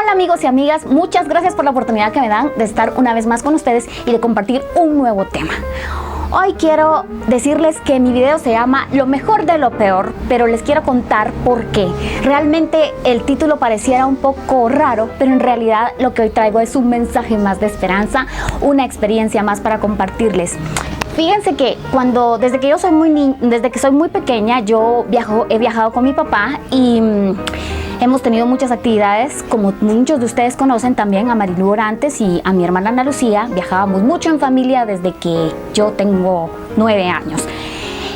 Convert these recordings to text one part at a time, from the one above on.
Hola amigos y amigas, muchas gracias por la oportunidad que me dan de estar una vez más con ustedes y de compartir un nuevo tema. Hoy quiero decirles que mi video se llama Lo mejor de lo peor, pero les quiero contar por qué. Realmente el título pareciera un poco raro, pero en realidad lo que hoy traigo es un mensaje más de esperanza, una experiencia más para compartirles. Fíjense que desde que soy muy pequeña, he viajado con mi papá y hemos tenido muchas actividades, como muchos de ustedes conocen también a Marilu Orantes y a mi hermana Ana Lucía. Viajábamos mucho en familia desde que yo tengo 9 años.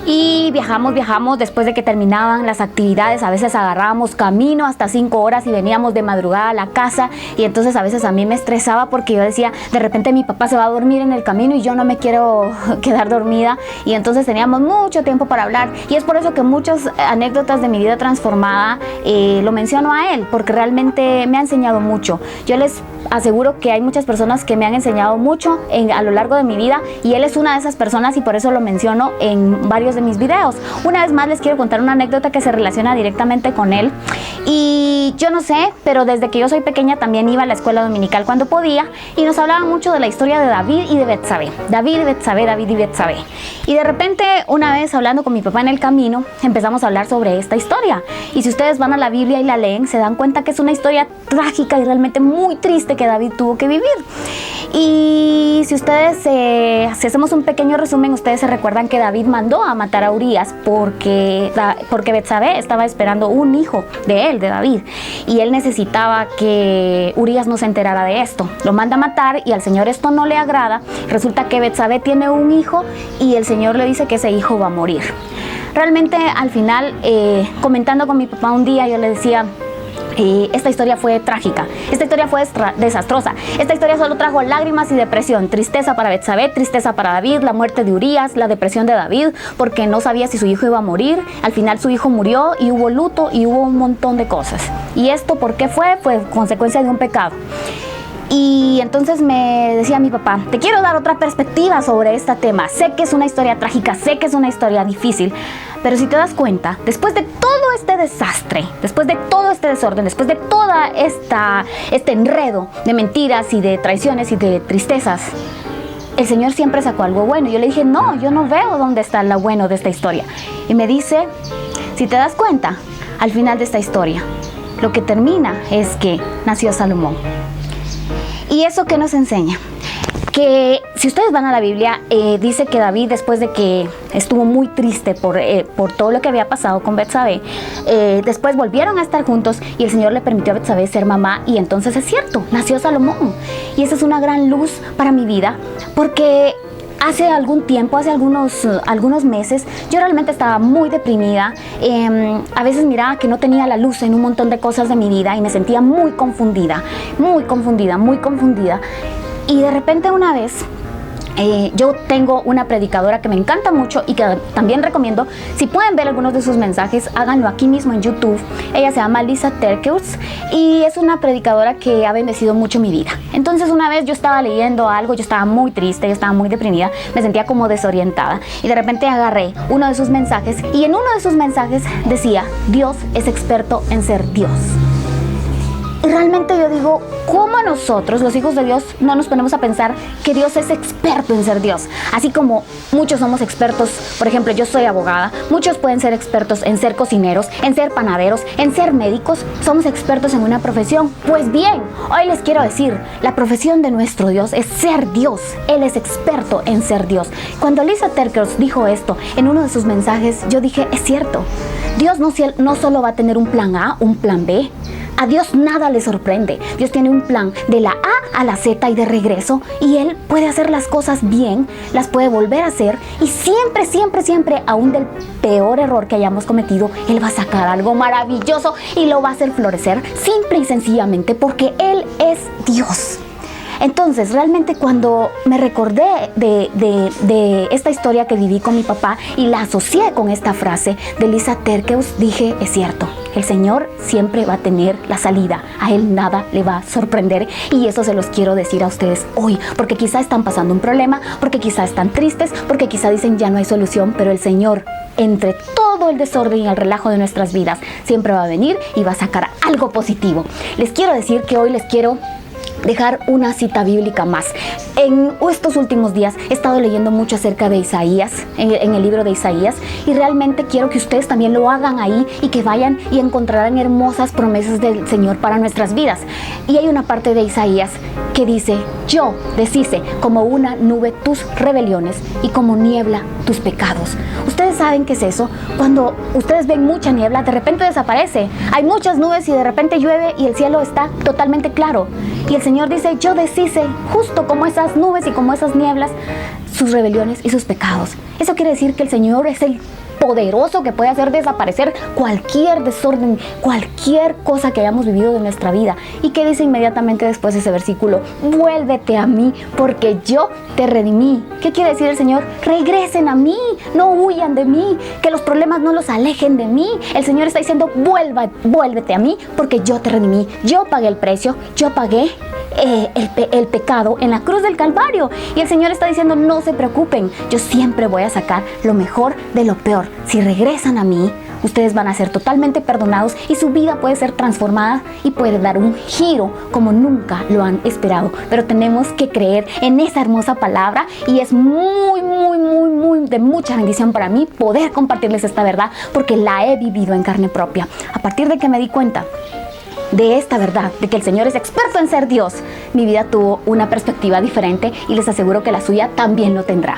Y viajamos después de que terminaban las actividades. A veces agarrábamos camino hasta 5 horas y veníamos de madrugada a la casa. Y entonces a veces a mí me estresaba porque yo decía, de repente mi papá se va a dormir en el camino y yo no me quiero quedar dormida. Y entonces teníamos mucho tiempo para hablar. Y es por eso que muchas anécdotas de mi vida transformada lo menciono a él, porque realmente me ha enseñado mucho. Yo les aseguro que hay muchas personas que me han enseñado mucho a lo largo de mi vida, y él es una de esas personas, y por eso lo menciono en varios de mis videos. Una vez más les quiero contar una anécdota que se relaciona directamente con él. Y yo no sé, pero desde que yo soy pequeña también iba a la escuela dominical cuando podía, y nos hablaban mucho de la historia de David y de Betsabé. David y Betsabé. Y de repente, una vez hablando con mi papá en el camino, empezamos a hablar sobre esta historia. Y si ustedes van a la Biblia y la leen, se dan cuenta que es una historia trágica y realmente muy triste que David tuvo que vivir. Y si ustedes, si hacemos un pequeño resumen, ustedes se recuerdan que David mandó a matar a Urías porque Betsabé estaba esperando un hijo de David, y él necesitaba que Urías no se enterara de esto. Lo manda a matar y al Señor esto no le agrada. Resulta que Betsabé tiene un hijo y el Señor le dice que ese hijo va a morir. Realmente al final, comentando con mi papá un día, yo le decía, esta historia fue trágica, esta historia fue desastrosa, esta historia solo trajo lágrimas y depresión, tristeza para Betsabé, tristeza para David, la muerte de Urías, la depresión de David porque no sabía si su hijo iba a morir. Al final su hijo murió y hubo luto y hubo un montón de cosas. ¿Y esto por qué fue? Fue consecuencia de un pecado. Y entonces me decía mi papá, te quiero dar otra perspectiva sobre este tema. Sé que es una historia trágica, sé que es una historia difícil, pero si te das cuenta, después de todo este desastre, después de todo este desorden, después de toda este enredo de mentiras y de traiciones y de tristezas, el Señor siempre sacó algo bueno. Yo le dije, no, yo no veo dónde está lo bueno de esta historia. Y me dice, si te das cuenta, al final de esta historia, lo que termina es que nació Salomón. ¿Y eso qué nos enseña? Que si ustedes van a la Biblia, dice que David, después de que estuvo muy triste por todo lo que había pasado con Betsabé, después volvieron a estar juntos y el Señor le permitió a Betsabé ser mamá, y entonces es cierto, nació Salomón. Y esa es una gran luz para mi vida, porque hace algún tiempo, hace algunos meses, yo realmente estaba muy deprimida. A veces miraba que no tenía la luz en un montón de cosas de mi vida y me sentía muy confundida. Y de repente una vez, yo tengo una predicadora que me encanta mucho y que también recomiendo. Si pueden ver algunos de sus mensajes, háganlo aquí mismo en YouTube. Ella se llama Lisa Terkeurst y es una predicadora que ha bendecido mucho mi vida. Entonces una vez yo estaba leyendo algo, yo estaba muy triste, yo estaba muy deprimida, me sentía como desorientada, y de repente agarré uno de sus mensajes, y en uno de sus mensajes decía, Dios es experto en ser Dios. Y realmente yo digo, ¿cómo nosotros, los hijos de Dios, no nos ponemos a pensar que Dios es experto en ser Dios? Así como muchos somos expertos, por ejemplo, yo soy abogada, muchos pueden ser expertos en ser cocineros, en ser panaderos, en ser médicos, somos expertos en una profesión. Pues bien, hoy les quiero decir, la profesión de nuestro Dios es ser Dios. Él es experto en ser Dios. Cuando Lisa Terkeurst dijo esto en uno de sus mensajes, yo dije, es cierto, Dios no solo va a tener un plan A, un plan B. A Dios nada le sorprende. Dios tiene un plan de la A a la Z y de regreso, y Él puede hacer las cosas bien, las puede volver a hacer, y siempre, aún del peor error que hayamos cometido, Él va a sacar algo maravilloso y lo va a hacer florecer, simple y sencillamente porque Él es Dios. Entonces, realmente cuando me recordé de esta historia que viví con mi papá y la asocié con esta frase de Lisa Terkeurst, dije, es cierto, el Señor siempre va a tener la salida, a Él nada le va a sorprender, y eso se los quiero decir a ustedes hoy, porque quizá están pasando un problema, porque quizá están tristes, porque quizá dicen ya no hay solución, pero el Señor, entre todo todo el desorden y el relajo de nuestras vidas. Siempre va a venir y va a sacar algo positivo. Les quiero decir que hoy les quiero dejar una cita bíblica más. En estos últimos días he estado leyendo mucho acerca de Isaías, en el libro de Isaías, y realmente quiero que ustedes también lo hagan ahí y que vayan y encontrarán hermosas promesas del Señor para nuestras vidas. Y hay una parte de Isaías que dice: yo deshice como una nube tus rebeliones y como niebla tus pecados. Ustedes saben qué es eso. Cuando ustedes ven mucha niebla, de repente desaparece. Hay muchas nubes y de repente llueve y el cielo está totalmente claro. Y el Señor dice: yo deshice, justo como esas nubes y como esas nieblas, sus rebeliones y sus pecados. Eso quiere decir que el Señor es el poderoso que puede hacer desaparecer cualquier desorden, cualquier cosa que hayamos vivido de nuestra vida. ¿Y qué dice inmediatamente después de ese versículo? Vuélvete a mí, porque yo te redimí. ¿Qué quiere decir el Señor? Regresen a mí, no huyan de mí, que los problemas no los alejen de mí. El Señor está diciendo: vuélvete a mí, porque yo te redimí. Yo pagué el precio, yo pagué el pecado en la cruz del Calvario. Y el Señor está diciendo: no se preocupen, yo siempre voy a sacar lo mejor de lo peor. Si regresan a mí, ustedes van a ser totalmente perdonados y su vida puede ser transformada y puede dar un giro como nunca lo han esperado. Pero tenemos que creer en esa hermosa palabra, y es muy de mucha bendición para mí poder compartirles esta verdad, porque la he vivido en carne propia. A partir de que me di cuenta de esta verdad, de que el Señor es experto en ser Dios, mi vida tuvo una perspectiva diferente, y les aseguro que la suya también lo tendrá.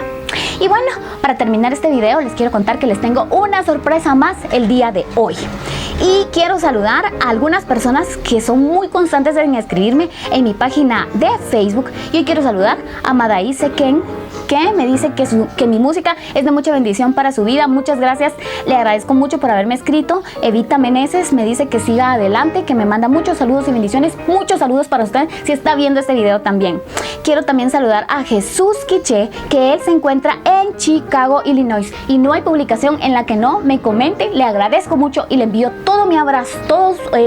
Y bueno, para terminar este video les quiero contar que les tengo una sorpresa más el día de hoy. Y quiero saludar a algunas personas que son muy constantes en escribirme en mi página de Facebook. Y hoy quiero saludar a Madaíse Ken, que me dice que mi música es de mucha bendición para su vida. Muchas gracias, le agradezco mucho por haberme escrito. Evita Meneses me dice que siga adelante, que me manda muchos saludos y bendiciones. Muchos saludos para usted si está viendo este video también. Quiero también saludar a Jesús Quiche, que él se encuentra en Chicago, Illinois, y no hay publicación en la que no me comente. Le agradezco mucho y le envío todo mi abrazo,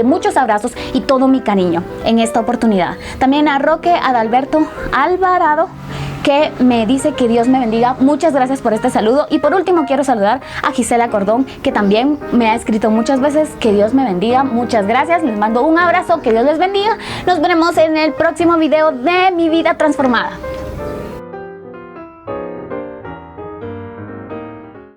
muchos abrazos y todo mi cariño en esta oportunidad. También a Roque Adalberto Alvarado, que me dice que Dios me bendiga. Muchas gracias por este saludo. Y por último quiero saludar a Gisela Cordón, que también me ha escrito muchas veces. Que Dios me bendiga. Muchas gracias. Les mando un abrazo. Que Dios les bendiga. Nos veremos en el próximo video de Mi Vida Transformada.